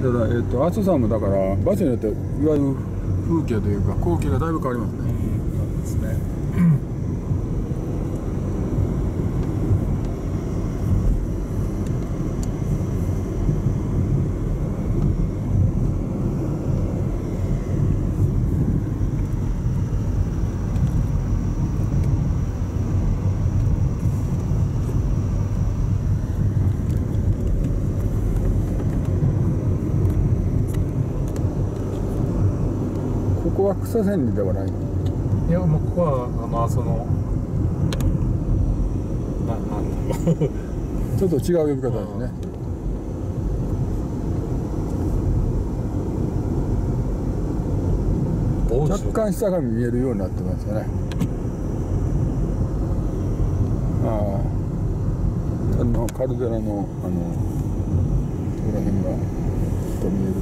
ただ、暑さもだから場所によっていわゆる風景というか光景がだいぶ変わりますね。そうですね。ここは草千里ではない。いや、もうここはそのなんだろうちょっと違う呼び方ですね。若干下が見えるようになってますよね。ああ、カルデラのここら辺がちょっと見える。